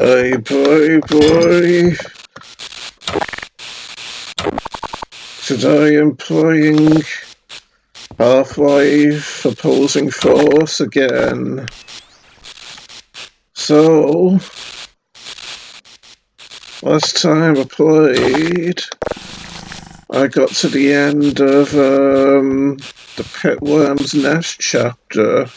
Boy. Today I'm playing Half-Life Opposing Force again. So, last time I played, I got to the end of the Pitworm's Nest chapter.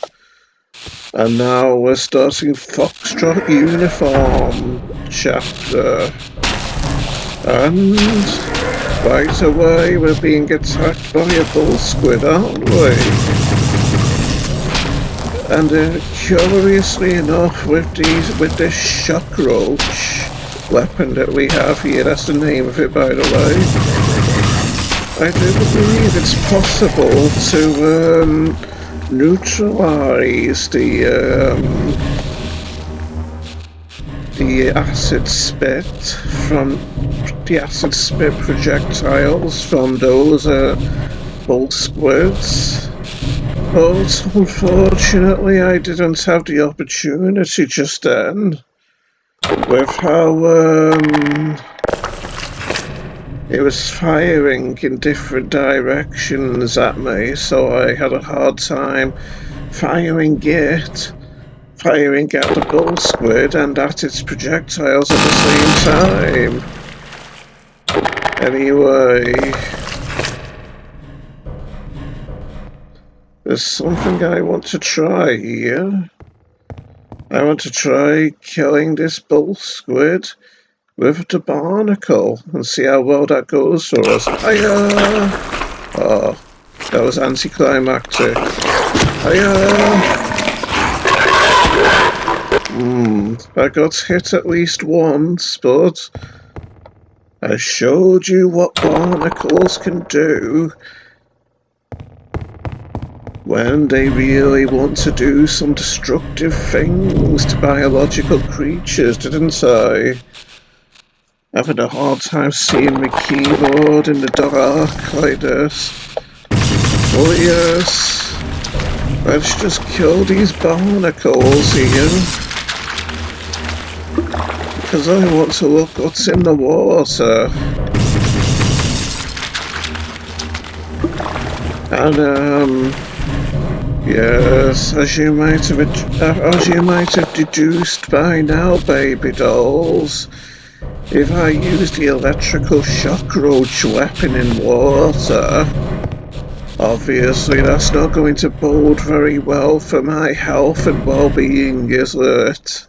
And now we're starting Foxtrot Uniform chapter. And right away we're being attacked by a bull squid, aren't we? And curiously enough, with this shock roach weapon that we have here, that's the name of it by the way, I do believe it's possible to neutralize the acid spit projectiles from those bull squids. But unfortunately I didn't have the opportunity just then, with how it was firing in different directions at me, so I had a hard time firing at the bull squid and at its projectiles at the same time. Anyway, there's something I want to try here. I want to try killing this bull squid with the barnacle and see how well that goes for us. Hiya! Oh, that was anticlimactic. Hiya! I got hit at least once, but I showed you what barnacles can do when they really want to do some destructive things to biological creatures, didn't I? Having a hard time seeing my keyboard in the dark like this. Oh yes, let's just kill these barnacles here. Because I want to look what's in the water. And yes, as you might have deduced by now, baby dolls, if I use the electrical shock roach weapon in water, obviously that's not going to bode very well for my health and well-being, is it?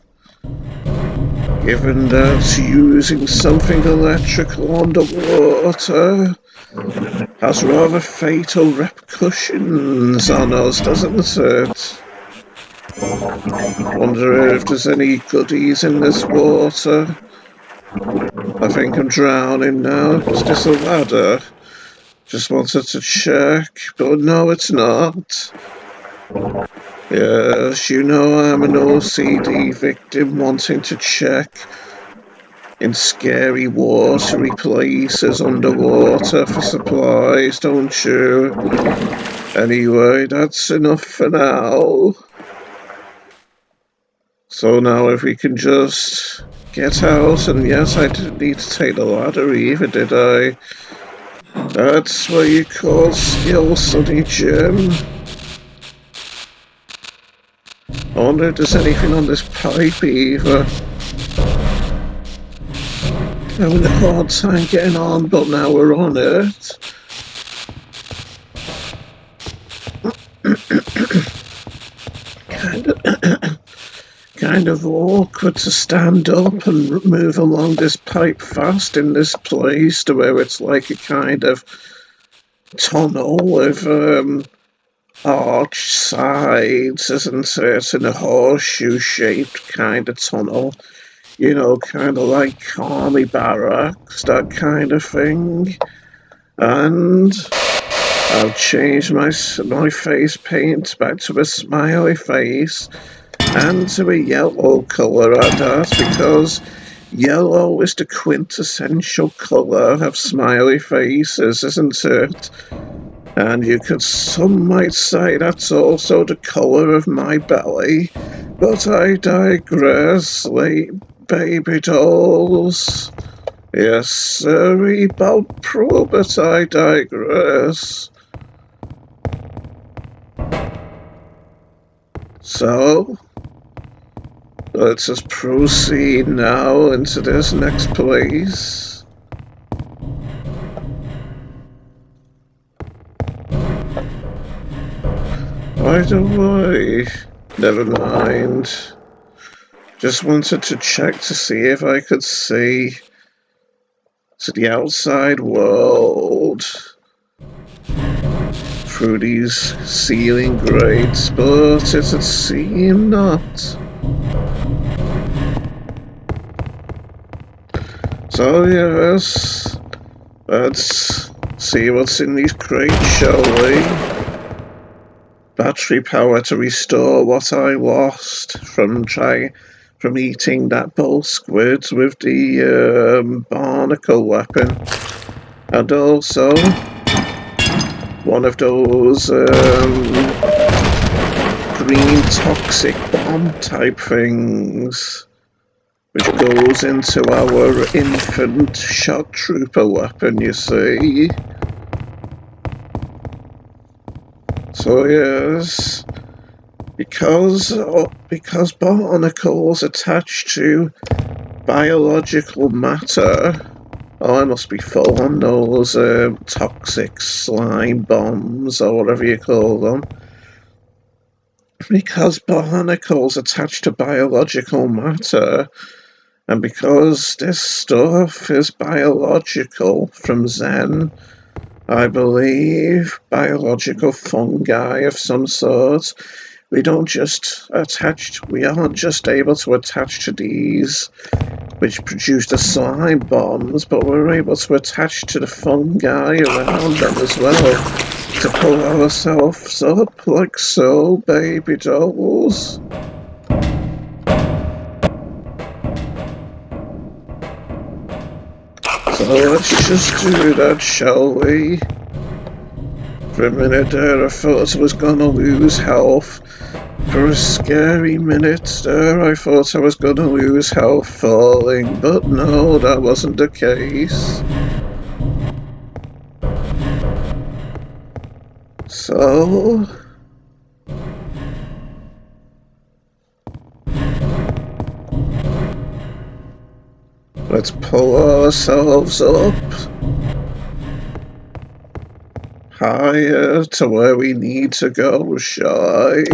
Given that using something electrical underwater has rather fatal repercussions on us, doesn't it? Wonder if there's any goodies in this water. I think I'm drowning now. Is this a ladder? Just wanted to check, but no, it's not. Yes, you know I'm an OCD victim wanting to check in scary watery places underwater for supplies, don't you? Anyway, that's enough for now. So now if we can just get out, and yes, I didn't need to take the ladder either, did I? That's what you call skill, Sonny Jim. I wonder if there's anything on this pipe either. Having a hard time getting on, but now we're on it. Kind of awkward to stand up and move along this pipe fast in this place to where it's like a kind of tunnel with arched sides, isn't it? In a horseshoe-shaped kind of tunnel. You know, kind of like army barracks, that kind of thing. And I've changed my face paint back to a smiley face and to a yellow colour at that, because yellow is the quintessential colour of smiley faces, isn't it? And some might say that's also the colour of my belly, but I digress. baby dolls. Yes, sirree, Bob Pro, but I digress. So, let us proceed now into this next place. By the way, never mind. Just wanted to check to see if I could see to the outside world through these ceiling grates, but it would seem not. So yes, let's see what's in these crates, shall we? Battery power to restore what I lost from eating that bull squid with the barnacle weapon, and also one of those green toxic bomb type things, which goes into our infant shock trooper weapon, you see. So yes, because barnacles attach to biological matter. Oh, I must be full on those toxic slime bombs, or whatever you call them. Because barnacles attach to biological matter, and because this stuff is biological from Zen, I believe, biological fungi of some sort, we aren't just able to attach to these, which produce the slime bombs, but we're able to attach to the fungi around them as well, to pull ourselves up like so, baby dolls. So let's just do that, shall we? For a minute there, I thought I was gonna lose health. For a scary minute there, I thought I was gonna lose health falling, but no, that wasn't the case. So, let's pull ourselves up higher to where we need to go, shall I?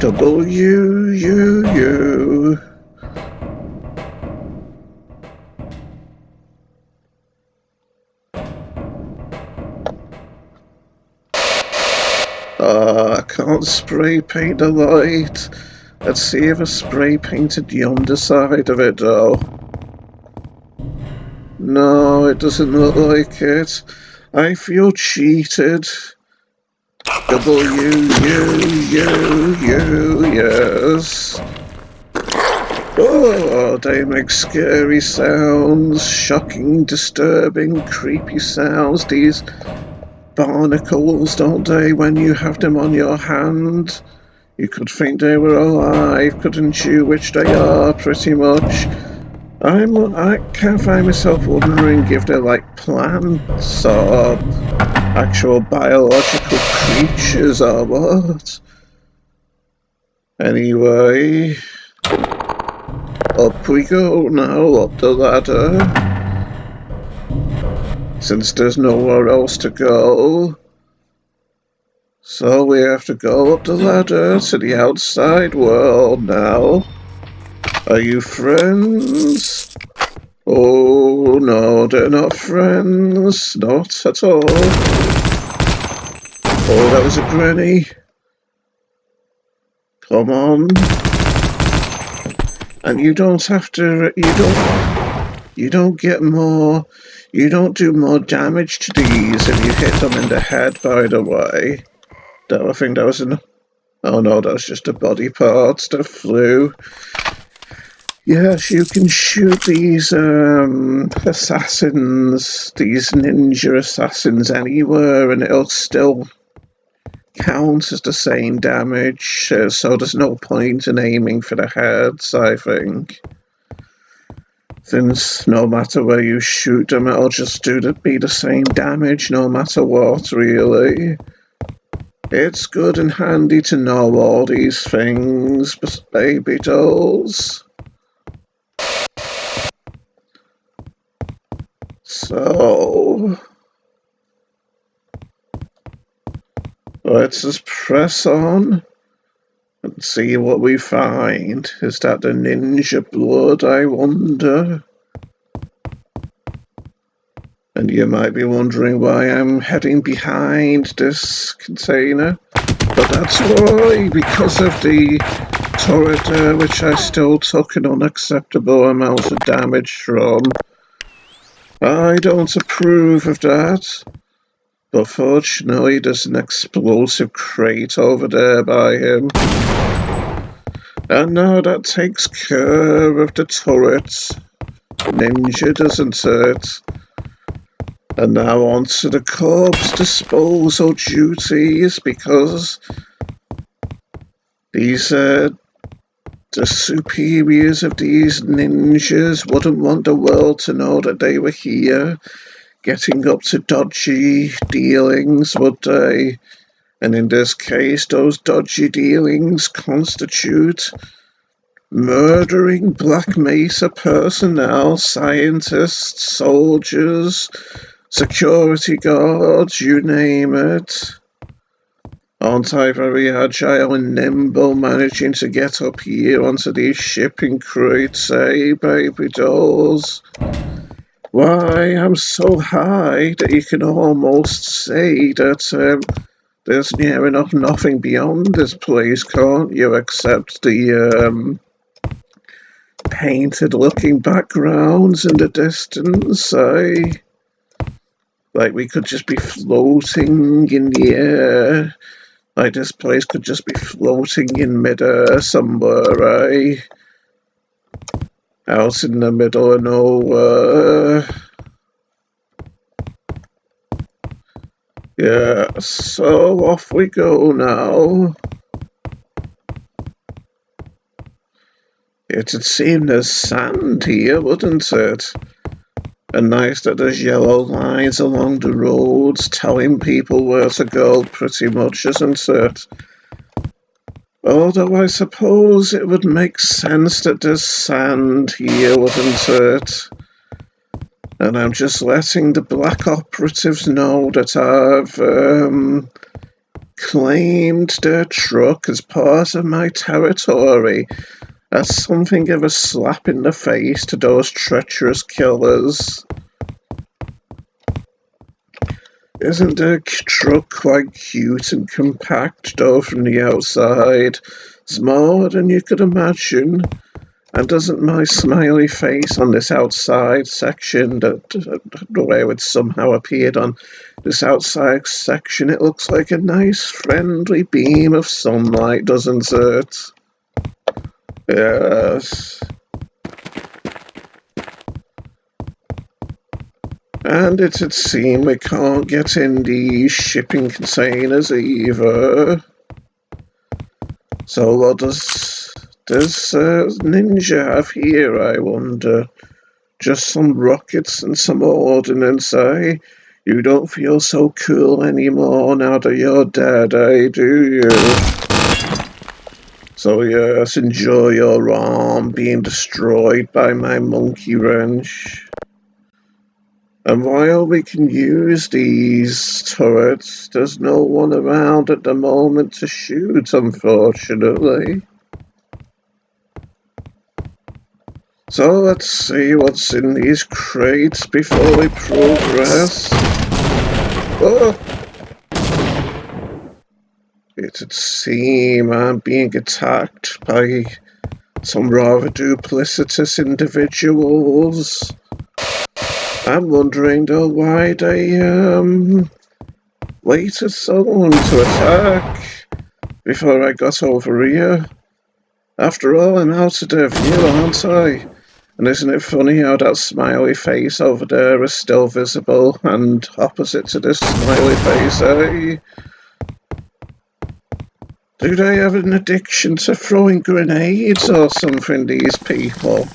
W-U-U. I can't spray paint the light. Let's see if I spray painted the underside of it, though. No, it doesn't look like it. I feel cheated. W-U-U-U, yes. Oh, they make scary sounds, shocking, disturbing, creepy sounds, these barnacles, don't they, when you have them on your hand? You could think they were alive, couldn't you? Which they are, pretty much. I can't find myself wondering if they're like plants or actual biological creatures or what. Anyway, up we go now, up the ladder. Since there's nowhere else to go, so we have to go up the ladder to the outside world now. Are you friends? Oh no, they're not friends. Not at all. Oh, that was a granny. Come on. And you don't have to, you don't get more, you don't do more damage to these if you hit them in the head, by the way. I think that was oh no, that was just a body part that flew. Yes, you can shoot these assassins, these ninja assassins anywhere, and it'll still counts as the same damage, so there's no point in aiming for the heads, I think. Since no matter where you shoot them, it'll just be the same damage no matter what, really. It's good and handy to know all these things, baby dolls. So let's just press on and see what we find. Is that the ninja blood, I wonder? And you might be wondering why I'm heading behind this container. But that's why, because of the turret there, which I still took an unacceptable amount of damage from. I don't approve of that. But fortunately, there's an explosive crate over there by him. And now that takes care of the turret. Ninja, doesn't it? And now on to the corpse disposal duties, because these the superiors of these ninjas wouldn't want the world to know that they were here, getting up to dodgy dealings, would they? And in this case, those dodgy dealings constitute murdering Black Mesa personnel, scientists, soldiers, security guards, you name it. Aren't I very agile and nimble, managing to get up here onto these shipping crates, eh, baby dolls? Why, I'm so high that you can almost say that there's near enough nothing beyond this place, can't you, except the painted-looking backgrounds in the distance, eh? Like we could just be floating in the air. Like this place could just be floating in midair somewhere, eh? Out in the middle of nowhere. Yeah, so off we go now. It'd seem there's sand here, wouldn't it? And nice that there's yellow lines along the roads telling people where to go, pretty much, isn't it? Although I suppose it would make sense that there's sand here, wouldn't it? And I'm just letting the black operatives know that I've claimed their truck as part of my territory. That's something of a slap in the face to those treacherous killers. Isn't the truck quite cute and compact, though, from the outside? Smaller than you could imagine. And doesn't my smiley face on this outside section, the way it somehow appeared on this outside section, it looks like a nice friendly beam of sunlight, doesn't it? Yes. And it'd seem we can't get in these shipping containers either. So what does Ninja have here, I wonder? Just some rockets and some ordnance, eh? You don't feel so cool anymore now that you're dead, eh, do you? So yes, enjoy your arm being destroyed by my monkey wrench. And while we can use these turrets, there's no one around at the moment to shoot, unfortunately. So let's see what's in these crates before we progress. Oh! It'd seem I'm being attacked by some rather duplicitous individuals. I'm wondering though why they waited so long to attack before I got over here. After all, I'm out of their view, aren't I? And isn't it funny how that smiley face over there is still visible and opposite to this smiley face, eh? Do they have an addiction to throwing grenades or something, these people?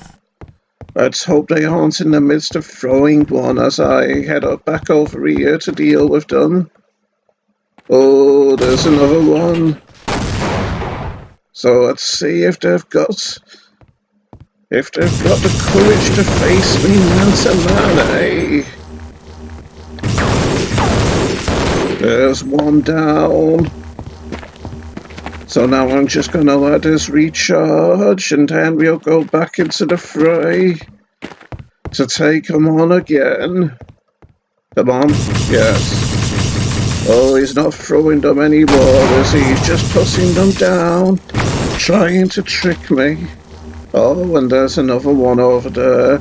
Let's hope they aren't in the midst of throwing one as I head up back over here to deal with them. Oh, there's another one. So let's see if they've got the courage to face me man to man, eh? There's one down. So now I'm just gonna let this recharge and then we'll go back into the fray to take him on again. Come on, yes. Oh, he's not throwing them anymore, is he? He's just tossing them down, trying to trick me. Oh, and there's another one over there.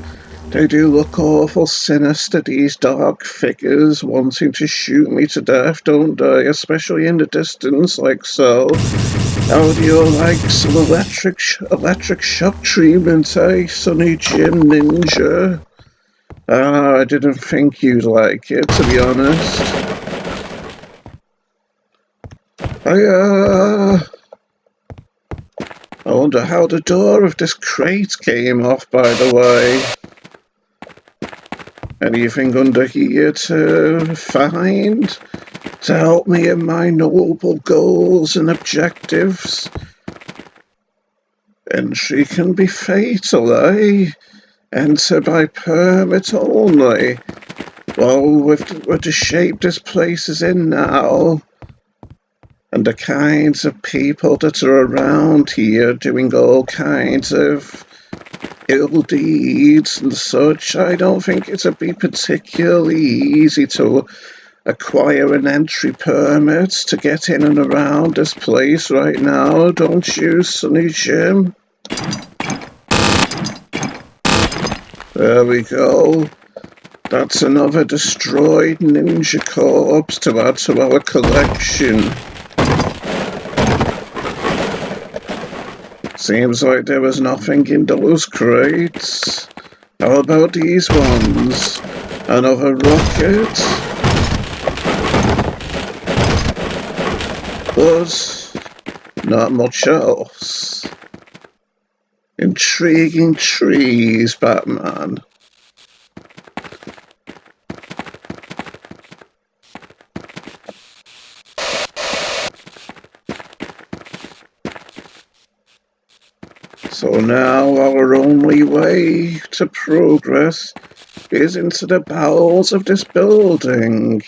They do look awful sinister, these dark figures wanting to shoot me to death, don't they? Especially in the distance, like so. How do you like some electric shock treatment, eh, Sonny Jim Ninja? I didn't think you'd like it, to be honest. I wonder how the door of this crate came off, by the way. Anything under here to find? To help me in my noble goals and objectives? Entry can be fatal, eh? Enter by permit only. Well, with the shape this place is in now, and the kinds of people that are around here doing all kinds of ill deeds and such, I don't think it'd be particularly easy to acquire an entry permit to get in and around this place right now, don't you, Sonny Jim? There we go. That's another destroyed ninja corpse to add to our collection. Seems like there was nothing in those crates. How about these ones? Another rocket? But not much else. Intriguing trees, Batman. So now our only way to progress is into the bowels of this building.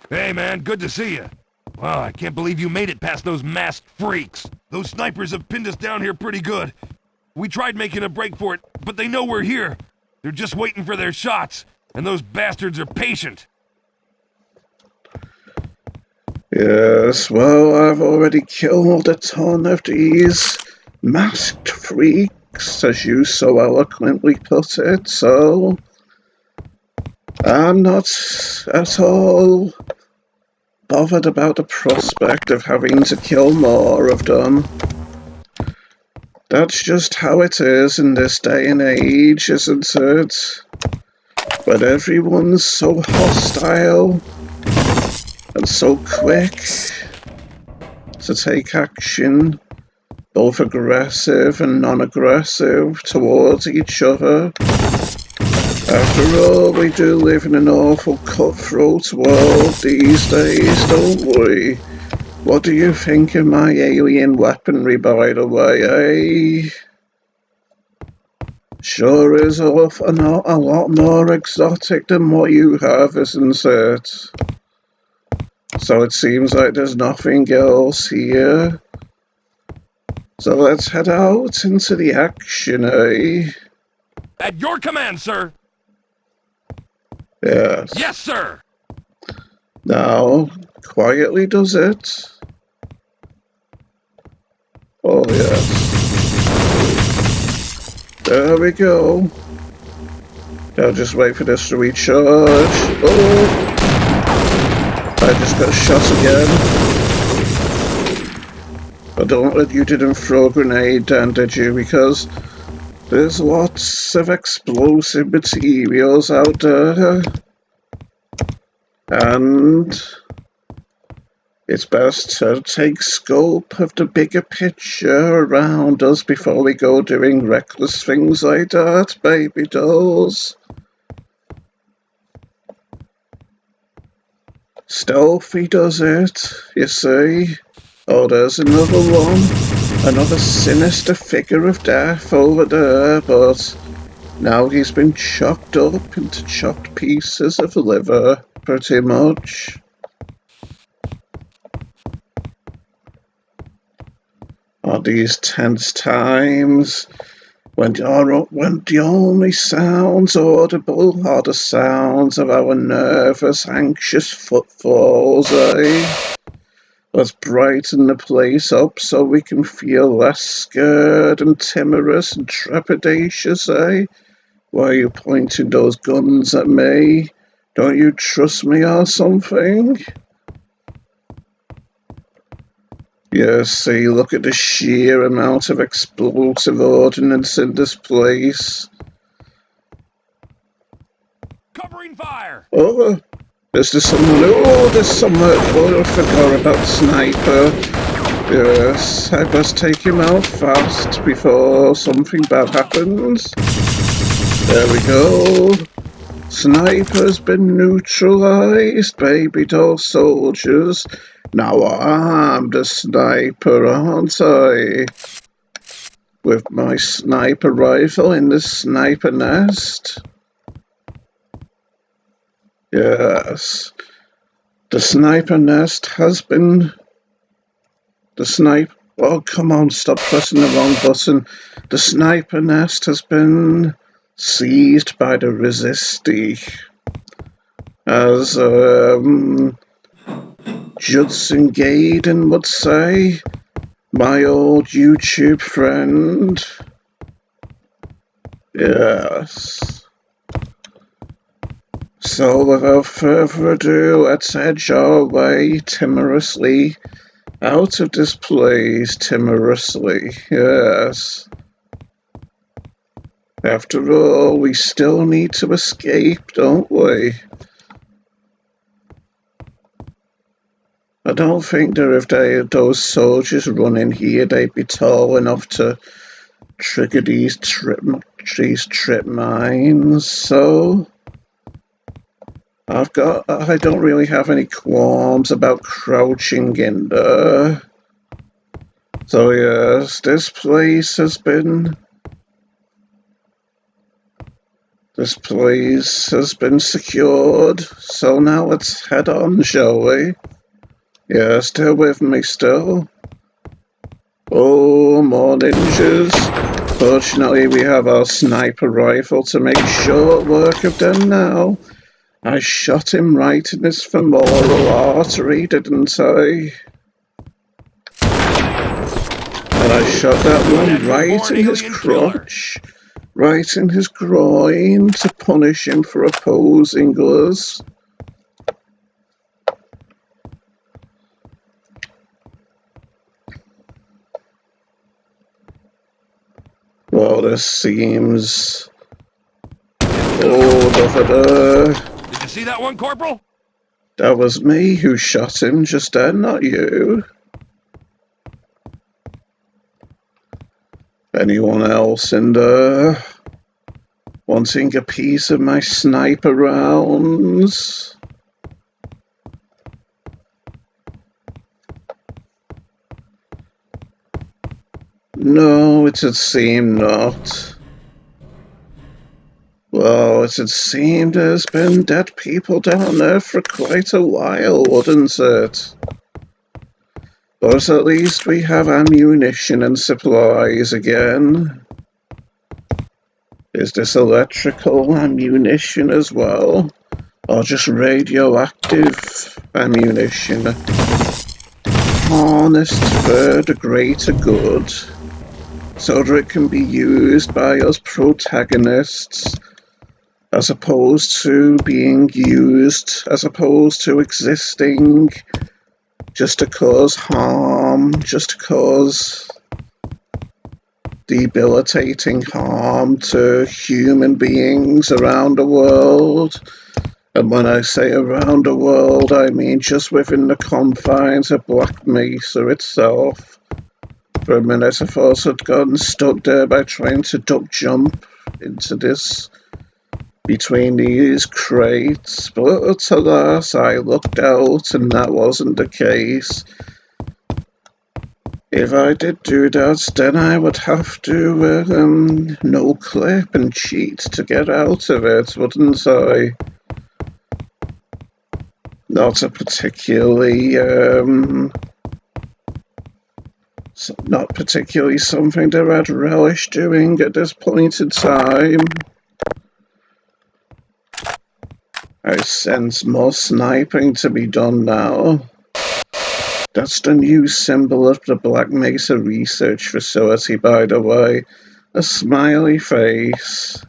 Hey man, good to see you. Wow, I can't believe you made it past those masked freaks. Those snipers have pinned us down here pretty good. We tried making a break for it, but they know we're here. They're just waiting for their shots, and those bastards are patient. Yes, well, I've already killed a ton of these masked freaks, as you so eloquently put it, so I'm not at all bothered about the prospect of having to kill more of them. That's just how it is in this day and age, isn't it? But everyone's so hostile and so quick to take action, both aggressive and non-aggressive towards each other. After all, we do live in an awful cutthroat world these days, don't we? What do you think of my alien weaponry, by the way, eh? Sure is a lot more exotic than what you have, isn't it? So it seems like there's nothing else here. So let's head out into the action, eh? At your command, sir! Yes. Yes, sir! Now, quietly does it. Oh, yes. There we go. Now just wait for this to recharge. Oh! I just got shot again. You didn't throw a grenade down, did you? Because there's lots of explosive materials out there. And it's best to take scope of the bigger picture around us before we go doing reckless things like that, baby dolls. Stealthy does it, you see. Oh, there's another one. Another sinister figure of death over there, but now he's been chopped up into chopped pieces of liver, pretty much. Oh, these tense times when the only sounds audible are the sounds of our nervous, anxious footfalls, eh? Let's brighten the place up so we can feel less scared and timorous and trepidatious, eh? Why are you pointing those guns at me? Don't you trust me or something? Yeah, see, look at the sheer amount of explosive ordnance in this place. Covering fire! Oh, is there someone? Oh, there's someone. Oh, I forgot about the sniper. Yes, I best take him out fast before something bad happens. There we go. Sniper's been neutralized, baby doll soldiers. Now I'm the sniper, aren't I? With my sniper rifle in the sniper nest. Yes. The sniper nest has been... Oh, come on, stop pressing the wrong button. The sniper nest has been seized by the resistee. As, Judson Gaydon would say, my old YouTube friend. Yes. So without further ado, let's edge our way timorously out of this place, timorously, yes. After all, we still need to escape, don't we? I don't think that if those soldiers run in here, they'd be tall enough to trigger these trip mines, so I don't really have any qualms about crouching in there. So yes, this place has been secured, so now let's head on, shall we? Yeah, still with me still. Oh, more ninjas. Fortunately, we have our sniper rifle to make short work of them now. I shot him right in his femoral artery, didn't I? And I shot that one right in his crotch, right in his groin to punish him for opposing us. Well, this seems... Oh, over there. Did you see that one, Corporal? That was me who shot him just then, not you. Anyone else in there wanting a piece of my sniper rounds? No, it would seem not. Well, it would seem there's been dead people down there for quite a while, wouldn't it? But at least we have ammunition and supplies again. Is this electrical ammunition as well? Or just radioactive ammunition? Harnessed for the greater good, so that it can be used by us protagonists, as opposed to being used, as opposed to existing just to cause harm, just to cause debilitating harm to human beings around the world. And when I say around the world, I mean just within the confines of Black Mesa itself. For a minute I thought I'd gotten stuck there by trying to duck jump into this, between these crates, but alas, I looked out and that wasn't the case. If I did do that, then I would have to no clip and cheat to get out of it, wouldn't I? Not a particularly, not particularly something that I'd relish doing at this point in time. I sense more sniping to be done now. That's the new symbol of the Black Mesa Research Facility, by the way. A smiley face.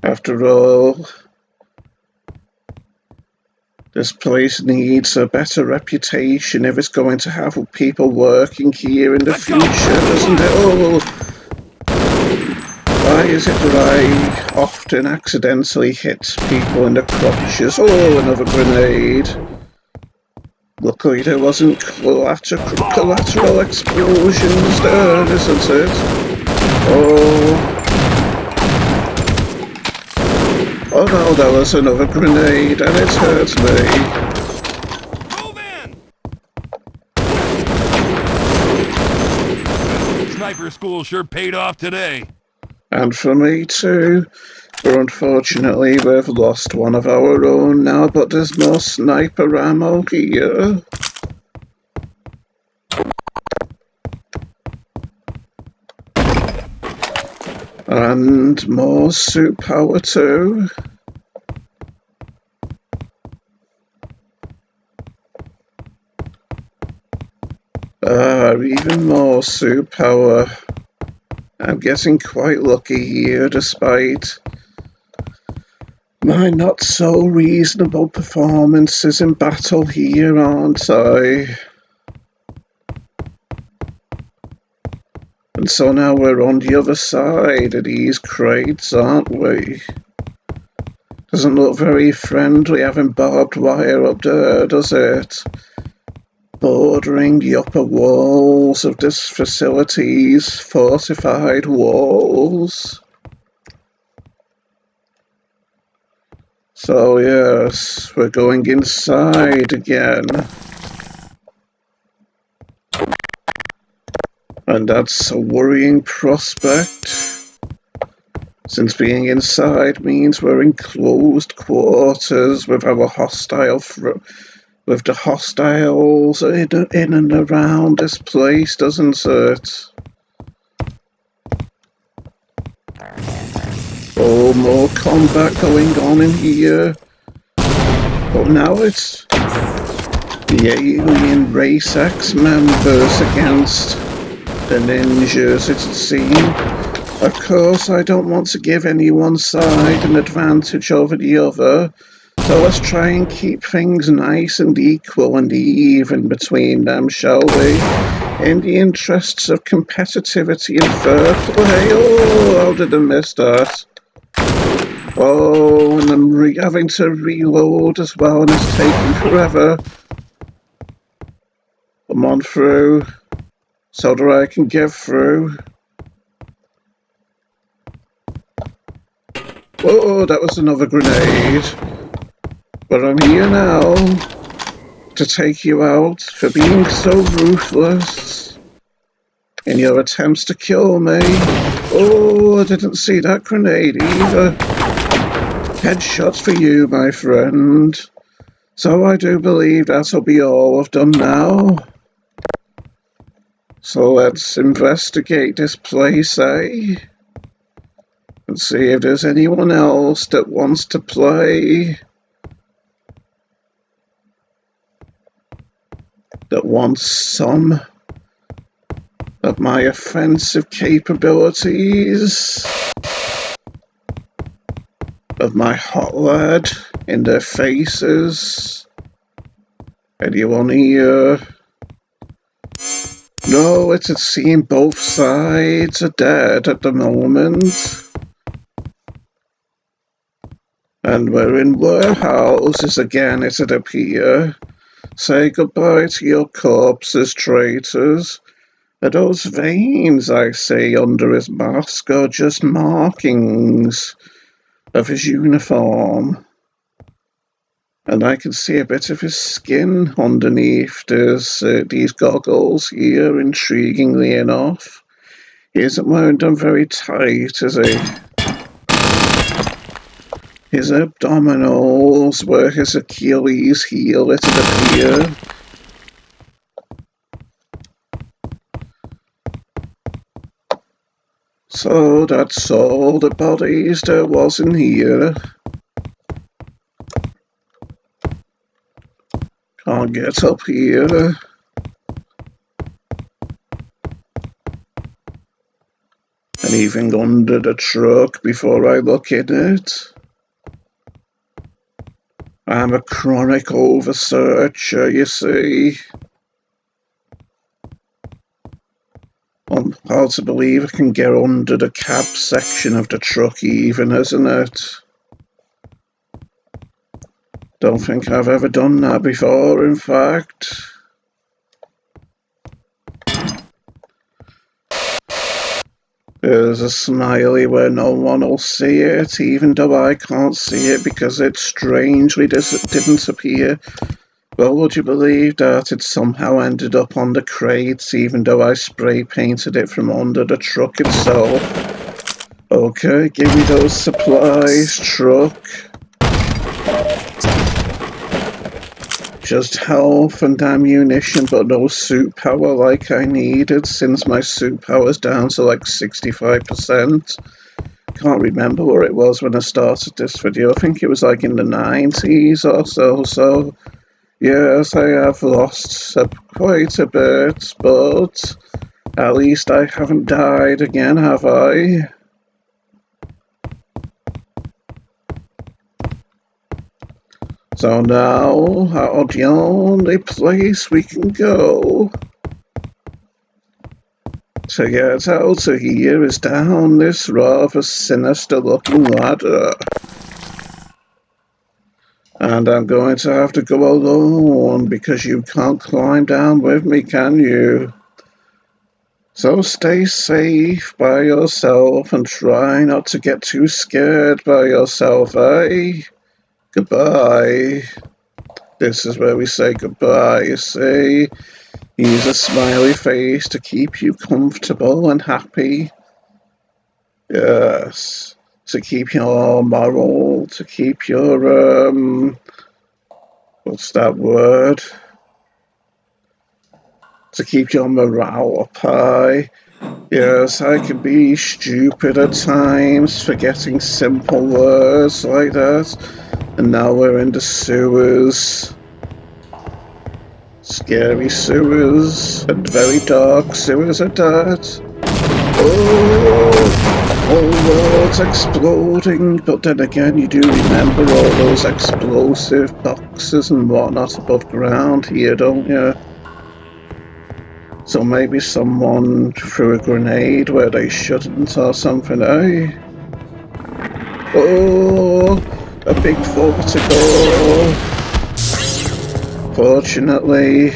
After all, this place needs a better reputation if it's going to have people working here in the future, doesn't it? Oh, why is it that I often accidentally hit people in the crotches? Oh, another grenade. Luckily there wasn't collateral explosions there, isn't it? Oh. Oh no, that was another grenade and it hurt me. Move in! Sniper school sure paid off today. And for me too. For unfortunately we've lost one of our own now, but there's more sniper ammo here. And more suit power too. Even more suit power. I'm getting quite lucky here, despite my not so reasonable performances in battle here, aren't I? And so now we're on the other side of these crates, aren't we? Doesn't look very friendly having barbed wire up there, does it? Bordering the upper walls of this facility's fortified walls. So yes, we're going inside again. And that's a worrying prospect, since being inside means we're in closed quarters with our with the hostiles in and around this place, doesn't it? Oh, more combat going on in here. But now it's the alien race X members against the ninjas, it would seem. Of course, I don't want to give any one side an advantage over the other, so let's try and keep things nice and equal and even between them, shall we? In the interests of competitivity and fair play. Oh, how did I miss that? Oh, and I'm having to reload as well, and it's taking forever. Come on through, so that I can get through. Oh, that was another grenade. But I'm here now to take you out for being so ruthless in your attempts to kill me. Oh, I didn't see that grenade either. Headshots for you, my friend. So I do believe that'll be all I've done now. So let's investigate this place, eh? And see if there's anyone else that wants to play. That wants some of my offensive capabilities. Of my hot lad in their faces. Anyone here? No, it would seem both sides are dead at the moment. And we're in warehouses again, it'd appear. Say goodbye to your corpses, traitors. Are those veins I see under his mask are just markings of his uniform? And I can see a bit of his skin underneath these goggles here, intriguingly enough. He isn't wearing them very tight, is he? His abdominals were his Achilles heel, it'd appear. So that's all the bodies there was in here. Can't get up here. Anything under the truck before I look in it? I'm a chronic oversearcher, you see. I'm hard to believe I can get under the cab section of the truck even, isn't it? Don't think I've ever done that before, in fact. There's a smiley where no one will see it, even though I can't see it because it strangely didn't appear. Well, would you believe that it somehow ended up on the crates, even though I spray painted it from under the truck itself? Okay, give me those supplies, truck. Just health and ammunition, but no suit power like I needed, since my suit power's down to like 65%. Can't remember where it was when I started this video. I think it was like in the 90s or so. Yes, I have lost quite a bit, but at least I haven't died again, have I? So now, the only place we can go to get out of here is down this rather sinister-looking ladder. And I'm going to have to go alone, because you can't climb down with me, can you? So stay safe by yourself and try not to get too scared by yourself, eh? Goodbye. This is where we say goodbye, you see? Use a smiley face to keep you comfortable and happy. Yes. To keep your moral, to keep your, what's that word? To keep your morale up high. Yes, I can be stupid at times, forgetting simple words like that. And now we're in the sewers. Scary sewers, and very dark sewers at that. Oh, it's exploding. But then again, you do remember all those explosive boxes and whatnot above ground here, don't you? So maybe someone threw a grenade where they shouldn't or something, eh? Oh, a big voltigore. Fortunately.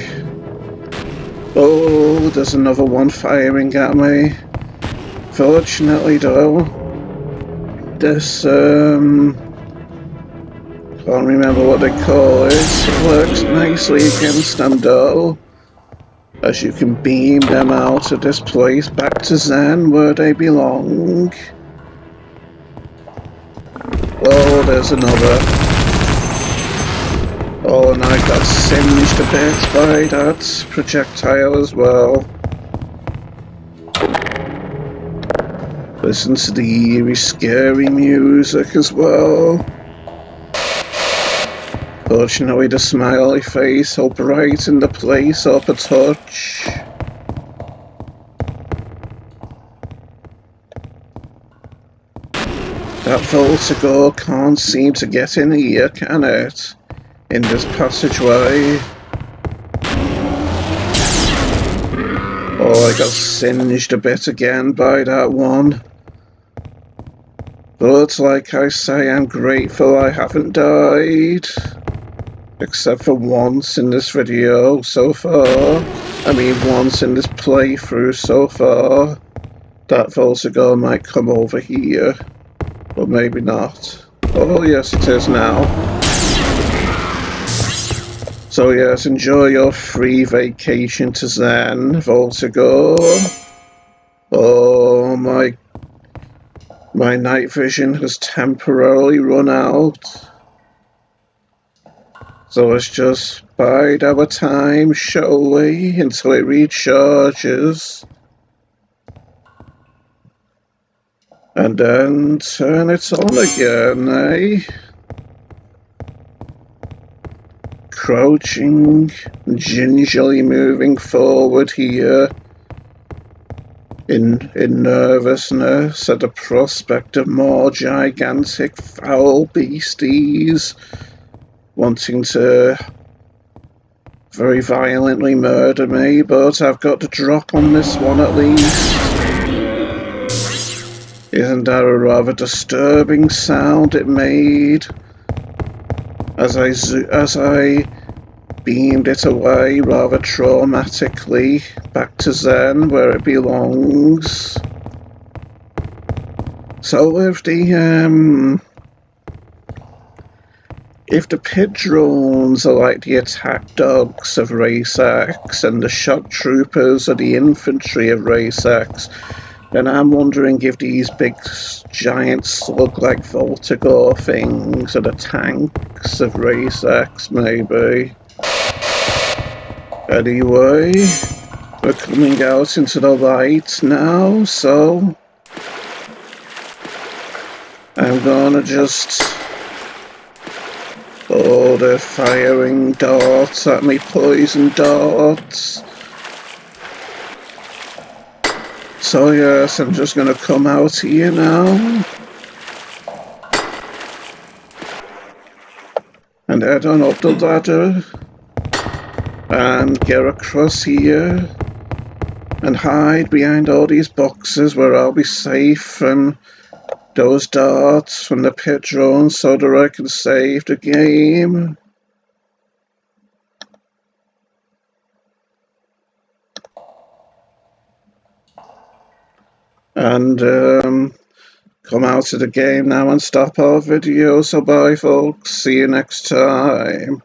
Oh, there's another one firing at me. Fortunately, though, this, can't remember what they call it. It works nicely against them, though, as you can beam them out of this place back to Zen, where they belong. Oh, there's another. Oh, and I got singed a bit by that projectile as well. Listen to the eerie, scary music as well. Fortunately, the smiley face will brighten the place up a touch. That voltigore can't seem to get in here, can it? In this passageway. Oh, I got singed a bit again by that one. But like I say, I'm grateful I haven't died. Except for once in this video so far. I mean, once in this playthrough so far. That voltigore might come over here. But maybe not. Oh yes, it is now. So yes, enjoy your free vacation to Zen, voltigore. Oh, my night vision has temporarily run out. So let's just bide our time, shall we, until it recharges. And then turn it on again, eh? Crouching, gingerly moving forward here. In nervousness at the prospect of more gigantic foul beasties wanting to very violently murder me, but I've got to drop on this one at least. Isn't that a rather disturbing sound it made as I beamed it away rather traumatically back to Zen where it belongs? So if the pit drones are like the attack dogs of Race X and the shock troopers are the infantry of Race X, then I'm wondering if these big giant slug-like voltigore things are the tanks of Race X, maybe. Anyway, we're coming out into the light now, so I'm gonna just... Oh, they're firing darts at me, poison darts. So yes, I'm just gonna come out here now. And head on up the ladder. And get across here. And hide behind all these boxes where I'll be safe from those darts from the pit drones so that I can save the game. And come out of the game now and stop our video. So bye folks, see you next time.